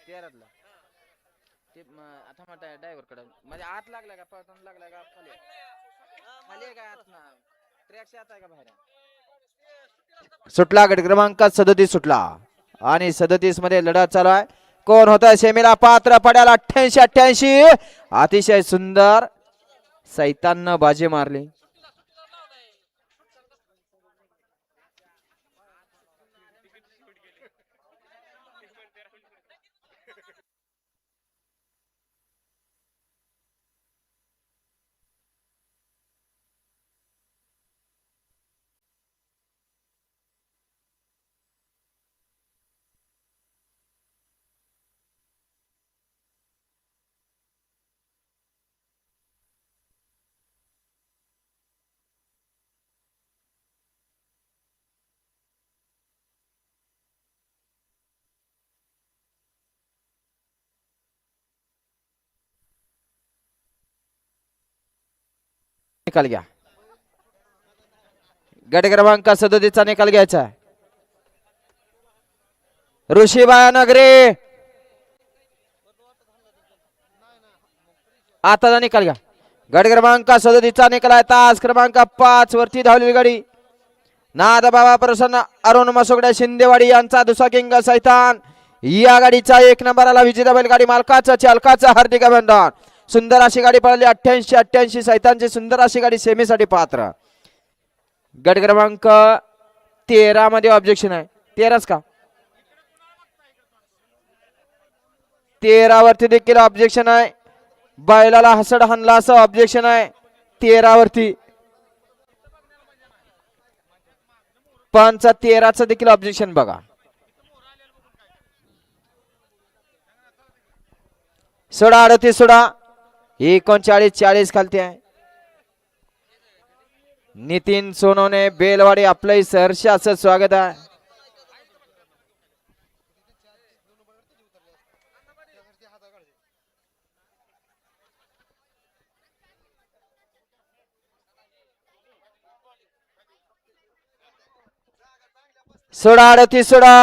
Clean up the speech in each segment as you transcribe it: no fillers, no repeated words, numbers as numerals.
13 ते आता म्हणता ड्रायव्हर कडे म्हणजे आत लागला का पळताना लागला का खाली खाली का आत ना ट्रॅकच्या आत आहे का बाहेर सुटला गट क्रमांक 37 सुटला आणि 37 मध्ये लढत चालू आहे. कोण होता सेमीला पात्र पडायला 88 अतिशय सुंदर सैताननं बाजी मारली. निकाल घ्या. गट क्रमांक 37 चा निकाल घ्यायचा आहे. ऋषीबाया नगरे आताचा निकाल घ्या. गट क्रमांक 37 चा निकाल आहे. तास क्रमांक 5 वरती धावलेली गाडी नाद बाबा प्रसन्न अरुण मसोगडे शिंदेवाडी यांचा दुसरा किंग सैतान या गाडीचा 1 नंबरला विजेता बैलगाडी मालकाचा चालकाचा हार्दिक अभिनंदन. सुंदर अशी गाडी पळाली 88 सैतानची सुंदर अशी गाडी सेमीसाठी पात्र. गट क्रमांक 13 मध्ये ऑब्जेक्शन आहे. 13च का 13 वरती देखील ऑब्जेक्शन आहे. बैलाला हसड हाणला असं ऑब्जेक्शन आहे 13 वरती. पंच 13च देखील ऑब्जेक्शन बघा. सोडा 38 सोडा 39 40 खालती आहे. नितीन सोनवणे बेलवाडी आपलं सहर्ष असं स्वागत आहे. सोडा 38 सोडा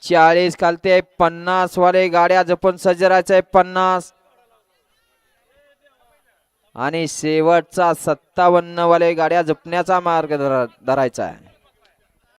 40 खालते 50 वाले गाड्या जपून सज्ज राहायचंय 50 आणि शेवटचा 57 वाले गाड्या जपण्याचा मार्ग धरायचा आहे.